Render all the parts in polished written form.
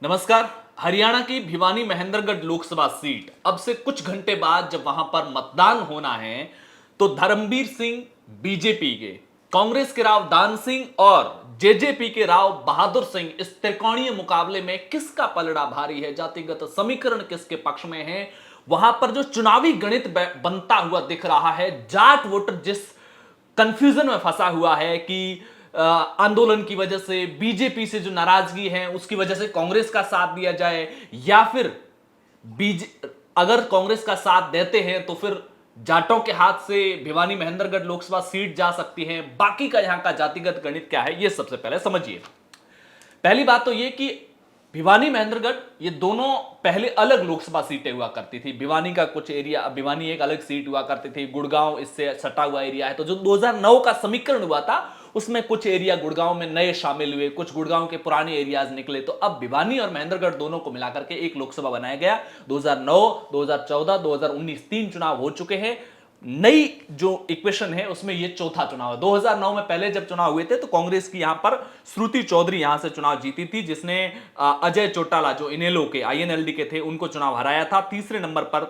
नमस्कार। हरियाणा की भिवानी महेंद्रगढ़ लोकसभा सीट अब से कुछ घंटे बाद जब वहां पर मतदान होना है तो धर्मवीर सिंह बीजेपी के, कांग्रेस के राव दान सिंह और जेजेपी के राव बहादुर सिंह, इस त्रिकोणीय मुकाबले में किसका पलड़ा भारी है, जातिगत समीकरण किसके पक्ष में है, वहां पर जो चुनावी गणित बनता हुआ दिख रहा है, जाट वोटर जिस कंफ्यूजन में फंसा हुआ है कि आंदोलन की वजह से, बीजेपी से जो नाराजगी है उसकी वजह से कांग्रेस का साथ दिया जाए, या फिर बीजे अगर कांग्रेस का साथ देते हैं तो फिर जाटों के हाथ से भिवानी महेंद्रगढ़ लोकसभा सीट जा सकती है। बाकी का यहां का जातिगत गणित क्या है यह सबसे पहले समझिए। पहली बात तो यह कि भिवानी महेंद्रगढ़ ये दोनों पहले अलग लोकसभा सीटें हुआ करती थी। भिवानी का कुछ एरिया, भिवानी एक अलग सीट हुआ करती थी, गुड़गांव इससे सटा हुआ एरिया है। तो जो 2009 का समीकरण हुआ था उसमें कुछ एरिया गुड़गांव में नए शामिल हुए, कुछ गुड़गांव के पुराने एरियाज निकले। तो अब भिवानी और महेंद्रगढ़ दोनों को मिलाकर के एक लोकसभा बनाया गया। 2009, 2014, 2019 तीन चुनाव हो चुके हैं। नई जो इक्वेशन है उसमें ये चौथा चुनाव है। 2009 में पहले जब चुनाव हुए थे तो कांग्रेस की यहां पर श्रुति चौधरी यहां से चुनाव जीती थी, जिसने अजय चौटाला जो इनेलो के, आईएनएलडी के थे, उनको चुनाव हराया था। तीसरे नंबर पर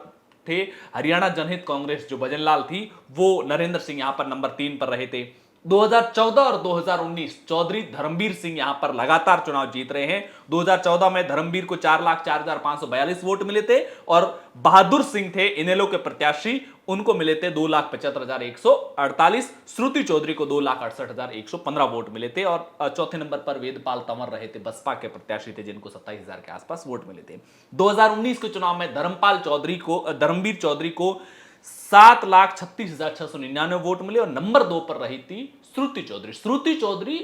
थे हरियाणा जनहित कांग्रेस जो भजनलाल थी, वो नरेंद्र सिंह यहां पर नंबर 3 पर रहे थे। 2014 और 2019 चौधरी धर्मवीर सिंह यहां पर लगातार चुनाव जीत रहे हैं। 2014 में धर्मवीर को 4,04,542 वोट मिले थे और बहादुर सिंह थे इनेलो के प्रत्याशी, उनको मिले थे 2,75,148। श्रुति चौधरी को 2,68,115 वोट मिले थे और चौथे नंबर पर वेदपाल तंवर रहे थे, बसपा के प्रत्याशी थे, जिनको 27,000 के आसपास वोट मिले थे। 2019 के चुनाव में धर्मवीर चौधरी को 7,36,699 वोट मिले और नंबर 2 पर रही थी श्रुति चौधरी। श्रुति चौधरी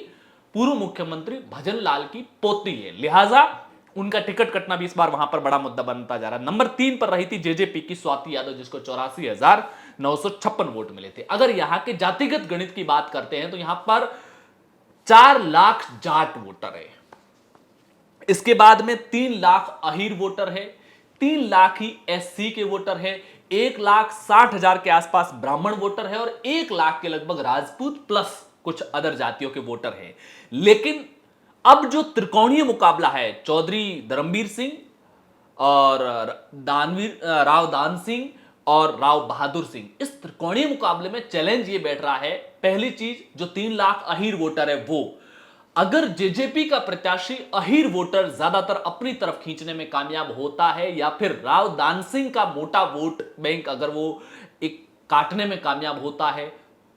पूर्व मुख्यमंत्री भजनलाल की पोती है, लिहाजा उनका टिकट कटना भी इस बार वहां पर बड़ा मुद्दा बनता जा रहा है। नंबर 3 पर रही थी जेजेपी की स्वाति यादव, जिसको 84,956 वोट मिले थे। अगर यहां के जातिगत गणित की बात करते हैं तो यहां पर 4 लाख जाट वोटर है, इसके बाद में 3 लाख अहीर वोटर है, 3 लाख ही एससी के वोटर है, 1,60,000 के आसपास ब्राह्मण वोटर है और 1 लाख के लगभग राजपूत प्लस कुछ अदर जातियों के वोटर हैं। लेकिन अब जो त्रिकोणीय मुकाबला है, चौधरी धर्मवीर सिंह और राव दान सिंह और राव बहादुर सिंह, इस त्रिकोणीय मुकाबले में चैलेंज ये बैठ रहा है। पहली चीज, जो 3 लाख अहीर वोटर है, वो अगर जेजेपी का प्रत्याशी अहीर वोटर ज्यादातर अपनी तरफ खींचने में कामयाब होता है या फिर राव दान सिंह का मोटा वोट बैंक अगर वो एक काटने में कामयाब होता है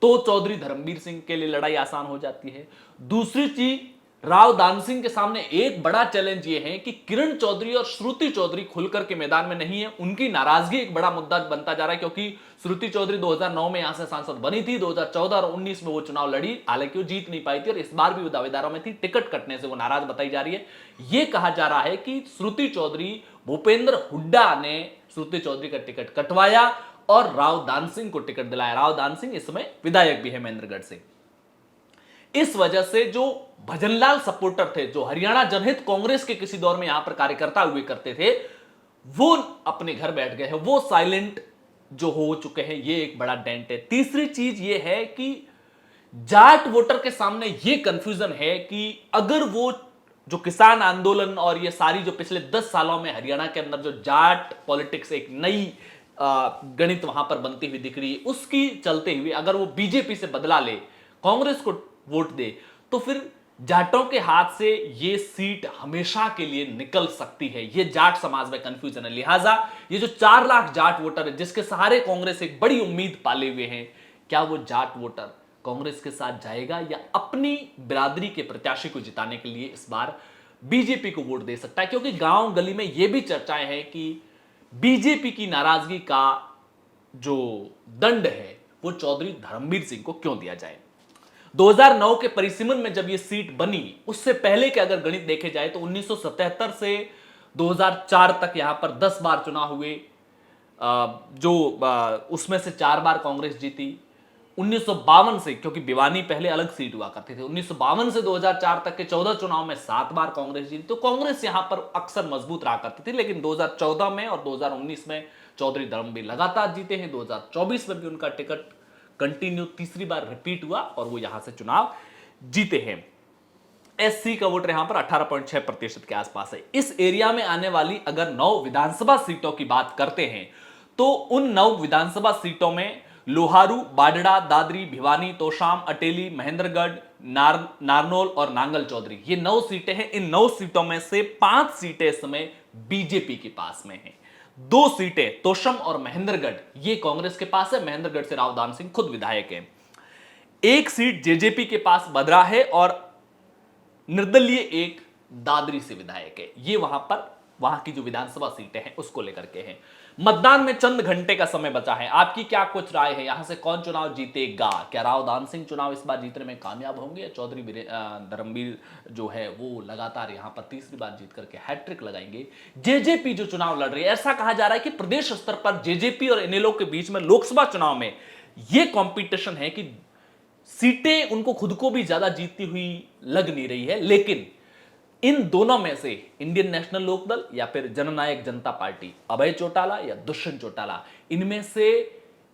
तो चौधरी धर्मवीर सिंह के लिए लड़ाई आसान हो जाती है। दूसरी चीज, राव दान सिंह के सामने एक बड़ा चैलेंज यह है कि किरण चौधरी और श्रुति चौधरी खुलकर के मैदान में नहीं है। उनकी नाराजगी एक बड़ा मुद्दा बनता जा रहा है, क्योंकि श्रुति चौधरी 2009 में यहां से सांसद बनी थी, 2014 और 19 में वो चुनाव लड़ी, हालांकि वो जीत नहीं पाई थी और इस बार भी वो दावेदारों में थी। टिकट कटने से वो नाराज बताई जा रही है। यह कहा जा रहा है कि श्रुति चौधरी, भूपेंद्र हुड्डा ने श्रुति चौधरी का टिकट कटवाया और राव दान सिंह को टिकट दिलाया। राव दान सिंह इस समय विधायक भी है महेंद्रगढ़ से। इस वजह से जो भजनलाल सपोर्टर थे, जो हरियाणा जनहित कांग्रेस के किसी दौर में यहां पर कार्यकर्ता हुए करते थे, वो अपने घर बैठ गए हैं, वो साइलेंट जो हो चुके हैं। ये एक बड़ा डेंट है। तीसरी चीज ये है कि जाट वोटर के सामने ये कंफ्यूजन है कि अगर वो जो किसान आंदोलन और ये सारी जो पिछले 10 सालों में हरियाणा के अंदर जो जाट पॉलिटिक्स एक नई गणित वहां पर बनती हुई दिख रही है, उसकी चलते हुए अगर वो बीजेपी से बदला ले, कांग्रेस को वोट दे, तो फिर जाटों के हाथ से ये सीट हमेशा के लिए निकल सकती है। ये जाट समाज में कंफ्यूजन है। लिहाजा ये जो 4 लाख जाट वोटर है, जिसके सहारे कांग्रेस एक बड़ी उम्मीद पाले हुए हैं, क्या वो जाट वोटर कांग्रेस के साथ जाएगा या अपनी बिरादरी के प्रत्याशी को जिताने के लिए इस बार बीजेपी को वोट दे सकता है? क्योंकि गांव गली में यह भी चर्चाएं हैं कि बीजेपी की नाराजगी का जो दंड है वो चौधरी धर्मवीर सिंह को क्यों दिया जाए। 2009 के परिसीमन में जब यह सीट बनी, उससे पहले के अगर गणित देखे जाए तो 1977 से 2004 तक यहां पर 10 बार चुनाव हुए, उसमें से 4 बार कांग्रेस जीती। 1952 से, क्योंकि भिवानी पहले अलग सीट हुआ करती थी, 1952 से 2004 तक के 14 चुनाव में 7 बार कांग्रेस जीती। तो कांग्रेस यहां पर अक्सर मजबूत रहा करती थी। लेकिन 2014 में और 2019 में चौधरी धर्मवीर लगातार जीते हैं। 2024 में भी उनका टिकट कंटिन्यू तीसरी बार रिपीट हुआ और वो यहां से चुनाव जीते हैं। एससी का वोट यहां पर 18.6% के आसपास है। इस एरिया में आने वाली अगर 9 विधानसभा सीटों की बात करते हैं तो उन 9 विधानसभा सीटों में लोहारू, बाडड़ा, दादरी, भिवानी, तोशाम, अटेली, महेंद्रगढ़, नारनौल और नांगल चौधरी, ये 9 सीटें हैं। इन 9 सीटों में से 5 सीटें इस समय बीजेपी के पास में हैं। 2 सीटें तोशम और महेंद्रगढ़ ये कांग्रेस के पास है। महेंद्रगढ़ से राव दान सिंह खुद विधायक हैं। 1 सीट जेजेपी के पास बदरा है और निर्दलीय एक दादरी से विधायक है। ये वहां की जो विधानसभा सीटें हैं उसको लेकर के हैं। मतदान में चंद घंटे का समय बचा है। आपकी क्या कुछ राय है, यहां से कौन चुनाव जीतेगा? क्या राव दान सिंह चुनाव इस बार जीतने में कामयाब होंगे या चौधरी धर्मवीर जो है वो लगातार यहां पर तीसरी बार जीत करके हैट्रिक लगाएंगे? जेजेपी जो चुनाव लड़ रही है, ऐसा कहा जा रहा है कि प्रदेश स्तर पर जेजेपी और इनेलो के बीच में लोकसभा चुनाव में यह कॉम्पिटिशन है कि सीटें उनको खुद को भी ज्यादा जीतती हुई लग नहीं रही है, लेकिन इन दोनों में से इंडियन नेशनल लोकदल या फिर जननायक जनता पार्टी, अभय चौटाला या दुष्यंत चौटाला, इनमें से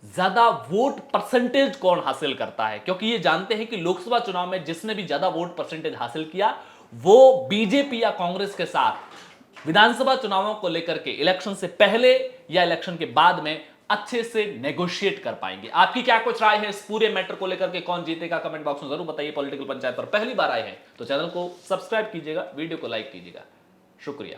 ज्यादा वोट परसेंटेज कौन हासिल करता है? क्योंकि ये जानते हैं कि लोकसभा चुनाव में जिसने भी ज्यादा वोट परसेंटेज हासिल किया वो बीजेपी या कांग्रेस के साथ विधानसभा चुनावों को लेकर के इलेक्शन से पहले या इलेक्शन के बाद में अच्छे से नेगोशिएट कर पाएंगे। आपकी क्या कुछ राय है इस पूरे मैटर को लेकर के? कौन जीतेगा कमेंट बॉक्स में जरूर बताइए। पॉलिटिकल पंचायत पर पहली बार आए हैं तो चैनल को सब्सक्राइब कीजिएगा, वीडियो को लाइक कीजिएगा। शुक्रिया।